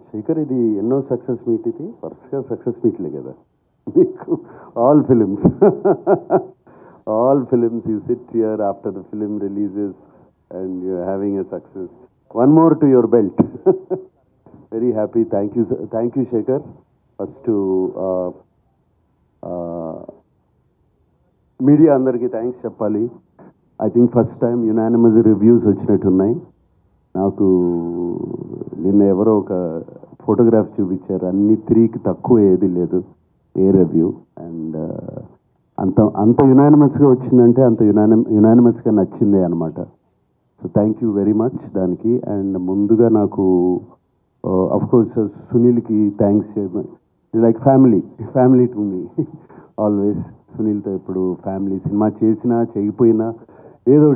శేఖర్, ఇది ఎన్నో success meet? ఇది వరుసగా సక్సెస్ మీట్లే కదా మీకు. All films all films you sit here after the film releases and you having a success. One more to your belt. Very happy. Thank you Shekhar. First media అందరికీ thanks చెప్పాలి. I think first time unanimous reviews వచ్చినట్టున్నాయి. నాకు నిన్న ఎవరో ఒక photograph చూపించారు, అన్ని 3కి తక్కువ ఏది లేదు ఏ రివ్యూ. అండ్ అంత యునానిమస్గా వచ్చిందంటే అంత యునానిమస్గా నచ్చిందే అనమాట. So thank you very much దానికి. అండ్ ముందుగా నాకు అఫ్కోర్స్ సునీల్కి thanks. Like family to me always. సునీల్తో ఎప్పుడు ఫ్యామిలీ. సినిమా చేసినా చేయకపోయినా ఏదో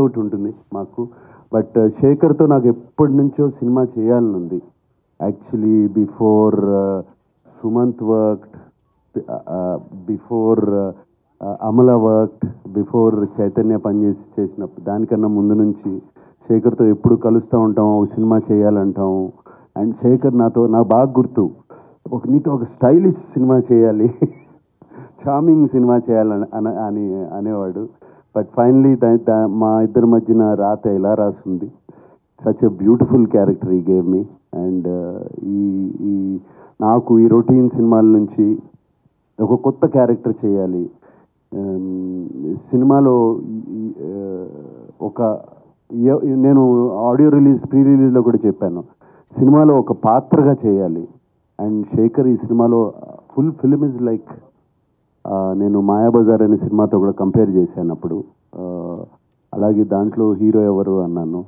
ఒకటి ఉంటుంది మాకు. బట్ శేఖర్తో నాకు ఎప్పటి నుంచో సినిమా చేయాలని ఉంది. Actually before Sumanth worked, before Amala worked, before Chaitanya చేసినప్పుడు దానికన్నా ముందు నుంచి శేఖర్తో ఎప్పుడు కలుస్తూ ఉంటాం, ఒక సినిమా చేయాలంటాం. అండ్ శేఖర్ నాకు బాగా గుర్తు, నీతో ఒక స్టైలిష్ సినిమా చేయాలి, చార్మింగ్ సినిమా చేయాలని అనేవాడు. బట్ ఫైనలీ మా ఇద్దరి మధ్యన రాత ఎలా రాసింది. సచ్ ఎ బ్యూటిఫుల్ క్యారెక్టర్ ఈ గేవ్ మీ. అండ్ ఈ నాకు ఈ రొటీన్ సినిమాల నుంచి ఒక కొత్త క్యారెక్టర్ చేయాలి సినిమాలో. నేను ఆడియో ప్రీ రిలీజ్లో కూడా చెప్పాను, సినిమాలో ఒక పాత్రగా చేయాలి. అండ్ శేఖర్ ఈ సినిమాలో ఫుల్ ఫిలిం ఇస్ లైక్, నేను మాయాబజార్ అనే సినిమాతో కూడా కంపేర్ చేశాను అప్పుడు. అలాగే దాంట్లో హీరో ఎవరు అన్నాను.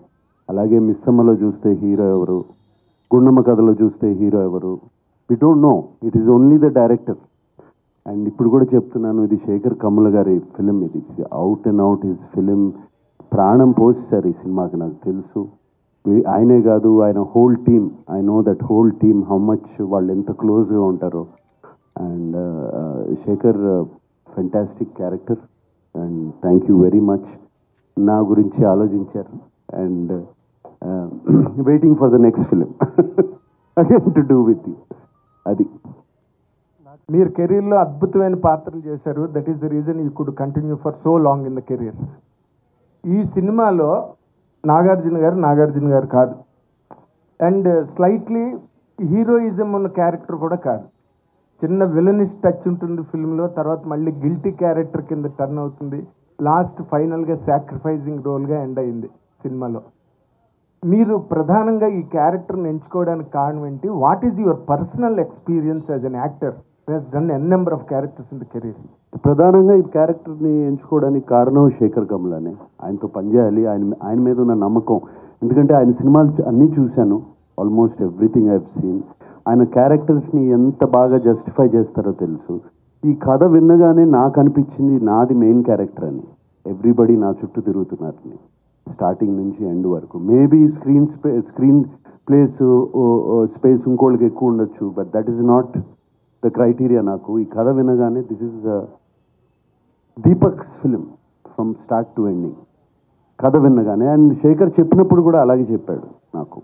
అలాగే మిస్సమ్మలో చూస్తే హీరో ఎవరు, గుండమ్మ కథలో చూస్తే హీరో ఎవరు, we don't know. It is only the director. And ఇప్పుడు కూడా చెప్తున్నాను, ఇది శేఖర్ కమ్ముల గారి ఫిలిం. ఇది out and out his film. ప్రాణం పోస్తారు ఈ సినిమాకి, నాకు తెలుసు. ఆయనే కాదు, ఆయన whole team. I know that whole team how much వాళ్ళు ఎంత క్లోజ్గా ఉంటారో. And Sekhar fantastic character. And thank you very much. నా గురించి ఆలోచించారు. And waiting for the next film again to do with you. అది మీరు కెరీర్లో అద్భుతమైన పాత్రలు చేశారు. That is the reason you could continue for so long in the career. ఈ సినిమాలో నాగార్జున గారు కాదు. అండ్ స్లైట్లీ హీరోయిజం ఉన్న క్యారెక్టర్ కూడా కాదు. చిన్న విలనిష్ టచ్ ఉంటుంది ఫిల్మ్లో, తర్వాత మళ్ళీ గిల్టీ క్యారెక్టర్ కింద టర్న్ అవుతుంది. లాస్ట్ ఫైనల్గా సాక్రిఫైజింగ్ రోల్గా ఎండ్ అయింది సినిమాలో. మీరు ప్రధానంగా ఈ క్యారెక్టర్ని ఎంచుకోవడానికి కారణం ఏంటి? What is your personal experience as an actor he's done N number of characters in the career? ప్రధానంగా ఈ క్యారెక్టర్ని ఎంచుకోవడానికి కారణం శేఖర్ కమ్లానే. ఆయనతో పనిచేయాలి, ఆయన మీద ఉన్న నమ్మకం. ఎందుకంటే ఆయన సినిమాలు అన్నీ చూశాను, almost everything I have seen. ఆయన క్యారెక్టర్స్ని ఎంత బాగా జస్టిఫై చేస్తారో తెలుసు. ఈ కథ విన్నగానే నాకు అనిపించింది నాది మెయిన్ క్యారెక్టర్ అని. ఎవ్రీబడి నా చుట్టూ తిరుగుతున్నారని, స్టార్టింగ్ నుంచి ఎండ్ వరకు. మేబీ స్క్రీన్ స్పేస్ ఇంకోళ్ళకి ఎక్కువ ఉండొచ్చు, but that is not the criteria. నాకు ఈ కథ వినగానే this is Deepak's film from start to ending, కథ విన్నగానే. అండ్ శేఖర్ చెప్పినప్పుడు కూడా అలాగే చెప్పాడు నాకు.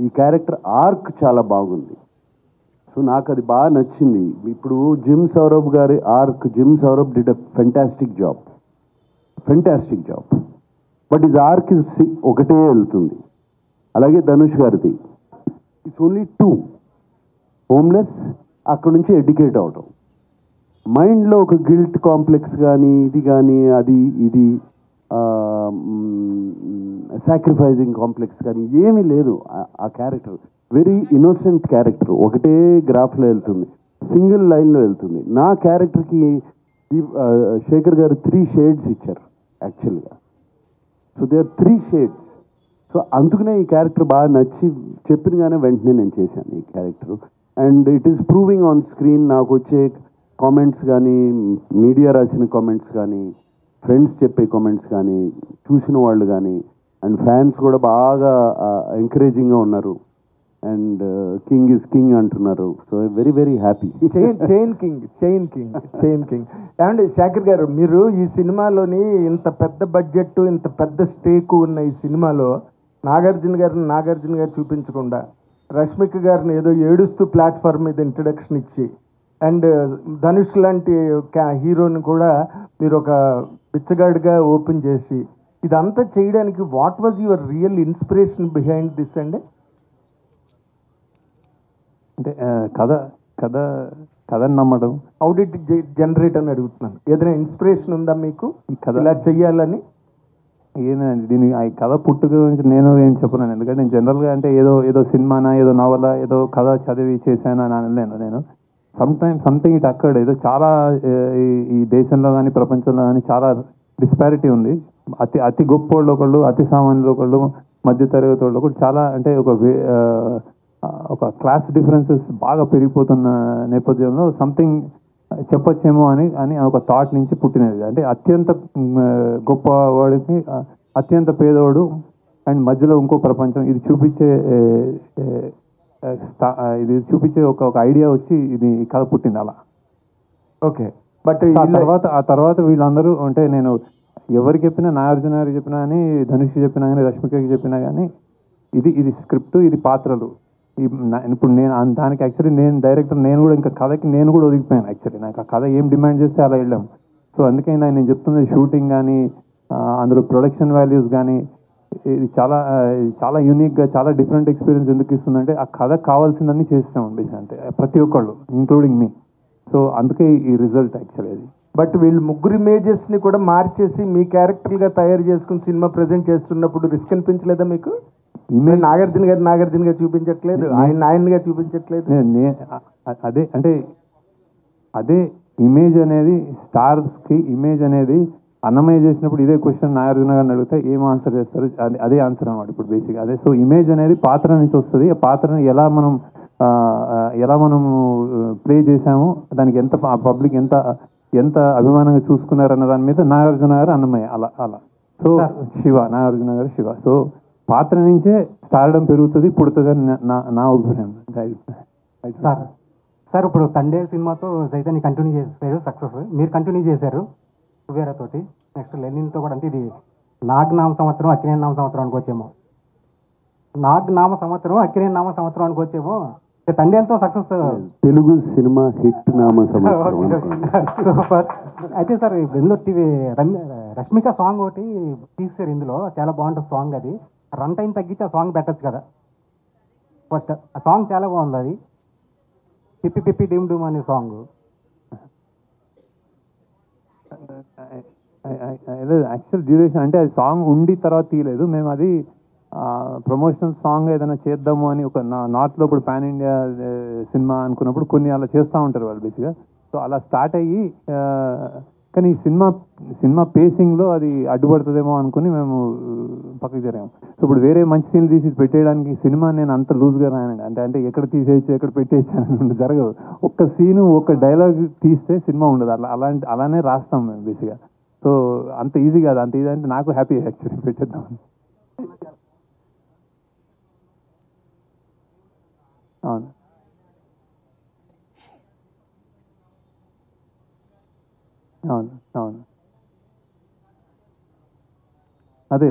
ఈ క్యారెక్టర్ ఆర్క్ చాలా బాగుంది. సో నాకు అది బాగా నచ్చింది. ఇప్పుడు జిమ్ సౌరభ్ గారి arc, gym Saurabh did a fantastic job. But is arc ఒకటే వెళ్తుంది. అలాగే ధనుష్ గారిది ఇట్స్ ఓన్లీ 2. హోమ్లెస్, అక్కడ నుంచి ఎడ్యుకేట్ అవటం, మైండ్లో ఒక గిల్ట్ కాంప్లెక్స్ కానీ ఇది కానీ అది ఇది సాక్రిఫైజింగ్ కాంప్లెక్స్ కానీ ఏమీ లేదు. ఆ క్యారెక్టర్ వెరీ ఇన్నోసెంట్ క్యారెక్టర్. ఒకటే గ్రాఫ్లో వెళ్తుంది, సింగిల్ లైన్లో వెళ్తుంది. నా క్యారెక్టర్కి శేఖర్ గారు 3 షేడ్స్ ఇచ్చారు యాక్చువల్గా. So they are 3 shades. So అందుకనే ఈ క్యారెక్టర్ బాగా నచ్చి చెప్పినగానే వెంటనే నేను చేశాను ఈ character. And it is proving on screen. నాకు వచ్చే కామెంట్స్ కానీ, మీడియా రాసిన కామెంట్స్ కానీ, ఫ్రెండ్స్ చెప్పే కామెంట్స్ కానీ, చూసిన వాళ్ళు కానీ, అండ్ ఫ్యాన్స్ కూడా బాగా ఎంకరేజింగ్గా ఉన్నారు. అండ్ కింగ్ ఇస్ కింగ్ అంటున్నారు. So very very happy. చైన్ కింగ్. అండ్ శేఖర్ గారు, మీరు ఈ సినిమాలోని ఇంత పెద్ద బడ్జెట్, ఇంత పెద్ద స్టేక్ ఉన్న ఈ సినిమాలో నాగార్జున గారు చూపించకుండా రష్మిక గారిని ఏదో ఏడుస్తూ ప్లాట్ఫామ్ మీద ఇంట్రడక్షన్ ఇచ్చి అండ్ ధనుష్ లాంటి హీరోని కూడా మీరు ఒక బిచ్చగాడిగా ఓపెన్ చేసి ఇదంతా చేయడానికి what was your real inspiration behind this అండి? అంటే కథ కథ కథని నమ్మడం. హౌ డిడ్ జనరేట్ అని అడుగుతున్నాను. ఏదైనా ఇన్స్పిరేషన్ ఉందా మీకు ఈ కథ ఇలా చెయ్యాలని? ఏంటంటే దీని ఆ కథ పుట్టుక గురించి నేను ఏం చెప్పలేను. ఎందుకంటే నేను జనరల్గా అంటే ఏదో సినిమానా ఏదో నవల ఏదో కథ చదివి చేశాను అని అనలేను. నేను సంథింగ్ ఇట్ అక్కడ ఏదో చాలా ఈ దేశంలో కానీ ప్రపంచంలో కానీ చాలా డిస్పారిటీ ఉంది. అతి గొప్ప వాళ్ళు ఒకళ్ళు, అతి సామాన్యులు ఒకళ్ళు, మధ్య తరగతి వాళ్ళు ఒకళ్ళు, చాలా అంటే ఒక క్లాస్ డిఫరెన్సెస్ బాగా పెరిగిపోతున్న నేపథ్యంలో సంథింగ్ చెప్పొచ్చేమో అని ఒక థాట్ నుంచి పుట్టినది. అంటే అత్యంత గొప్ప వాడికి అత్యంత పేదవాడు అండ్ మధ్యలో ఇంకో ప్రపంచం, ఇది చూపించే ఒక ఐడియా వచ్చి ఇది కథ పుట్టింది అలా. ఓకే, బట్ ఆ తర్వాత వీళ్ళందరూ అంటే నేను ఎవరికి చెప్పినా, నాగార్జున గారికి చెప్పినా కానీ, ధనుష్ చెప్పినా కానీ, రష్మికకి చెప్పినా కానీ ఇది స్క్రిప్ట్, ఇది పాత్రలు. ఇప్పుడు నేను దానికి యాక్చువల్లీ నేను డైరెక్టర్, నేను కూడా ఇంకా కథకి నేను కూడా ఒదిగిపోయాను. యాక్చువల్లీ నాకు ఆ కథ ఏం డిమాండ్ చేస్తే అలా వెళ్ళాం. సో అందుకే నేను చెప్తుంది షూటింగ్ కానీ అందులో ప్రొడక్షన్ వాల్యూస్ కానీ ఇది చాలా యూనిక్గా చాలా డిఫరెంట్ ఎక్స్పీరియన్స్ ఎందుకు ఇస్తుందంటే ఆ కథ కావాల్సిందన్నీ చేస్తాం బేసిక్, అంటే ప్రతి ఒక్కళ్ళు ఇంక్లూడింగ్ మీ. సో అందుకే ఈ రిజల్ట్ యాక్చువల్లీ అది. బట్ వీళ్ళు ముగ్గురు ఇమేజెస్ని కూడా మార్చేసి మీ క్యారెక్టర్గా తయారు చేసుకుని సినిమా ప్రజెంట్ చేస్తున్నప్పుడు రిస్క్ అనిపించలేదా మీకు? ఇమేజ్ నాగార్జున గారు చూపించట్లేదు, ఆయనగా చూపించట్లేదు. అదే అంటే అదే ఇమేజ్ అనేది స్టార్స్కి ఇమేజ్ అనేది అన్నమయ్య చేసినప్పుడు ఇదే క్వశ్చన్ నాగార్జున గారిని అడిగితే ఏం ఆన్సర్ చేస్తారు, అదే ఆన్సర్ అనమాట ఇప్పుడు బేసిక్గా అదే. సో ఇమేజ్ అనేది పాత్ర నుంచి వస్తుంది. ఆ పాత్రని ఎలా మనం ప్లే చేసాము, దానికి ఎంత పబ్లిక్ ఎంత అభిమానంగా చూసుకున్నారన్న దాని మీద నాగార్జున గారు అన్నమయ్య అలా. సో నాగార్జున గారు శివ. సో పాత్ర నుంచే స్టార్డం పెరుగుతుంది, పుడుతుంది అని నా అభిప్రాయం. సార్ ఇప్పుడు తండే సినిమాతో చైతన్య కంటిన్యూ చేశారు, సక్సెస్ మీరు కంటిన్యూ చేశారు కుబేరాతోటి, నెక్స్ట్ లెనిన్తో కూడా. అంటే ఇది నామ సంవత్సరం అక్కినేని నామ సంవత్సరం అనుకోవచ్చేమో, నామ సంవత్సరం అక్కినేని నామ సంవత్సరం అనుకోవచ్చేమో. తండేలతో సక్సెస్ తెలుగు సినిమా హిట్ నామ సంవత్సరం. సూపర్. అయితే సార్ ఇందులో రష్మిక సాంగ్ ఒకటి తీసారు, ఇందులో చాలా బాగుంటుంది సాంగ్. అది రన్ టైం తగ్గించి ఆ సాంగ్ పెట్టచ్చు కదా. ఫస్ట్ ఆ సాంగ్ చాలా బాగుంది, అది పిప్పి పిప్పి డూమ్ డూమ్ అనే సాంగ్. యాక్చువల్ డ్యూరేషన్ అంటే అది సాంగ్ ఉండి తర్వాత తీయలేదు మేము. అది ప్రమోషనల్ సాంగ్ ఏదైనా చేద్దాము అని ఒక నార్త్లో ఇప్పుడు పాన్ ఇండియా సినిమా అనుకున్నప్పుడు కొన్ని అలా చేస్తూ ఉంటారు వాళ్ళు బేసిక్గా. సో అలా స్టార్ట్ అయ్యి కానీ సినిమా పేసింగ్లో అది అడ్డుపడుతుందేమో అనుకుని మేము పక్కకి జరిగాము. సో ఇప్పుడు వేరే మంచి సీన్లు తీసి పెట్టేయడానికి సినిమా నేను అంత లూజ్గా రాయనండి. అంటే ఎక్కడ తీసేయచ్చు ఎక్కడ పెట్టేయచ్చు అని జరగదు. ఒక్క సీను ఒక డైలాగ్ తీస్తే సినిమా ఉండదు. అలానే రాస్తాం మేము బేసిక్గా. సో అంత ఈజీ కాదు. అంత ఈజీ అంటే నాకు హ్యాపీ యాక్చువల్లీ పెట్టేద్దామని. అవును అవును అవును అదే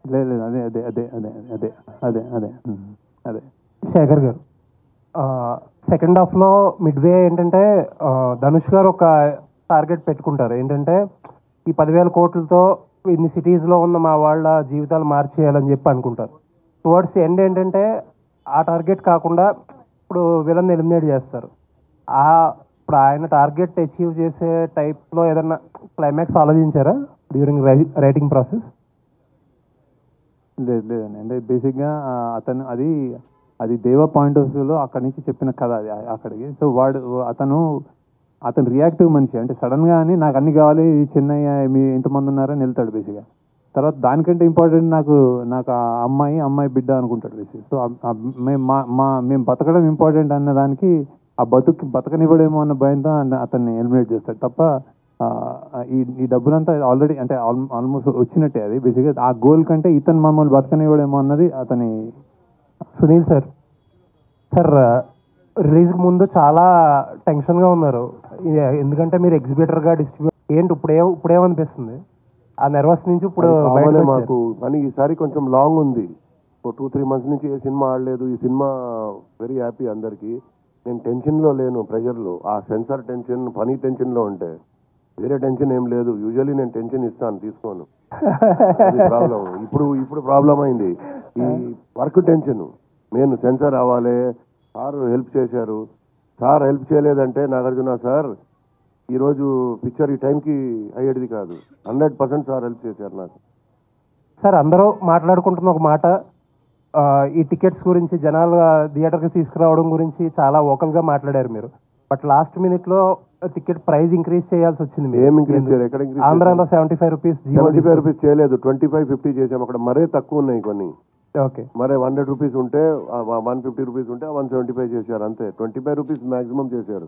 లేదు అదే అదే అదే అదే అదే అదే అదే అదే శేఖర్ గారు, సెకండ్ హాఫ్లో మిడ్వే ఏంటంటే ధనుష్ గారు ఒక టార్గెట్ పెట్టుకుంటారు. ఏంటంటే ఈ 10,000 కోట్లతో ఇన్ని సిటీస్లో ఉన్న మా వాళ్ళ జీవితాలు మార్చేయాలని చెప్పి అనుకుంటారు. టువర్డ్స్ ఎండ్ ఏంటంటే ఆ టార్గెట్ కాకుండా ఇప్పుడు విలన్ ఎలిమినేట్ చేస్తారు. ఇప్పుడు ఆయన టార్గెట్ అచీవ్ చేసే టైప్లో ఏదన్నా క్లైమాక్స్ ఆలోచించారా డ్యూరింగ్ రైటింగ్ ప్రాసెస్? లేదండి. అంటే బేసిక్గా అతను అది దేవ పాయింట్ ఆఫ్ వ్యూలో అక్కడి నుంచి చెప్పిన కథ అది అక్కడికి. సో అతను రియాక్టివ్ మనిషి. అంటే సడన్గా అని నాకు అన్ని కావాలి, చెన్నై మీ ఎంతమంది ఉన్నారని వెళ్తాడు బేసిక్గా. తర్వాత దానికంటే ఇంపార్టెంట్ నాకు ఆ అమ్మాయి బిడ్డ అనుకుంటాడు బేసిక్. సో మేము బతకడం ఇంపార్టెంట్ అన్న దానికి ఆ బతకనివ్వడేమో అన్న భయంతో అతన్ని ఎలిమినేట్ చేస్తాడు తప్ప ఈ డబ్బులంతా ఆల్రెడీ అంటే ఆల్మోస్ట్ వచ్చినట్టే. అది బేసిక్గా ఆ గోల్ కంటే ఇతను మమ్మల్ని బతకనివ్వడేమో అన్నది అతని. సునీల్ సార్, రిలీజ్కి ముందు చాలా టెన్షన్గా ఉన్నారు, ఎందుకంటే మీరు ఎగ్జిబిటర్గా డిస్ట్రిబ్యూట్ ఏంటి ఇప్పుడేమనిపిస్తుంది? ఆ నర్వస్ నుంచి ఇప్పుడు అది బయటకు కామనే వచ్చారు. మాకు. కానీ ఈసారి కొంచెం లాంగ్ ఉంది. 2-3 మంత్స్ నుంచి ఏ సినిమా ఆడలేదు. ఈ సినిమా వెరీ హ్యాపీ అందరికీ. నేను టెన్షన్లో లేను, ప్రెషర్లో. ఆ సెన్సార్ టెన్షన్, పని టెన్షన్లో ఉంటే వేరే టెన్షన్ ఏం లేదు. యూజువల్లీ నేను టెన్షన్ ఇస్తాను, తీసుకోను. అది ప్రాబ్లం. ఇప్పుడు ప్రాబ్లం అయింది ఈ వర్క్ టెన్షన్. నేను సెన్సార్ అవ్వాలి. సార్ హెల్ప్ చేశారు. సార్ హెల్ప్ చేయలేదంటే నాగార్జున సార్ ఈరోజు పిక్చర్ ఈ టైంకి అయ్యేది కాదు. 100% సార్ హెల్ప్ చేశారు నాకు. సార్ అందరూ మాట్లాడుకుంటున్న ఒక మాట, ఈ టికెట్స్ గురించి జనాలు థియేటర్కి తీసుకురావడం గురించి చాలా ఓకల్గా మాట్లాడారు మీరు. బట్ లాస్ట్ మినిట్లో టికెట్ ప్రైస్ ఇంక్రీజ్ చేయాల్సి వచ్చింది మీరు. ఏం ఇంక్రీజ్ చేయాలి? ఎక్కడ ఇంక్రీజ్? ఆంధ్రాలో 75 రూపీస్. 75 రూపీస్ చేయలేదు, 25-50 చేసాం. అక్కడ మరే తక్కువ ఉన్నాయి కొన్ని. ఓకే. మరే 100 రూపీస్ ఉంటే 150 రూపీస్ ఉంటే 175 చేశారు అంతే. 25 రూపీస్ మాక్సిమం చేశారు.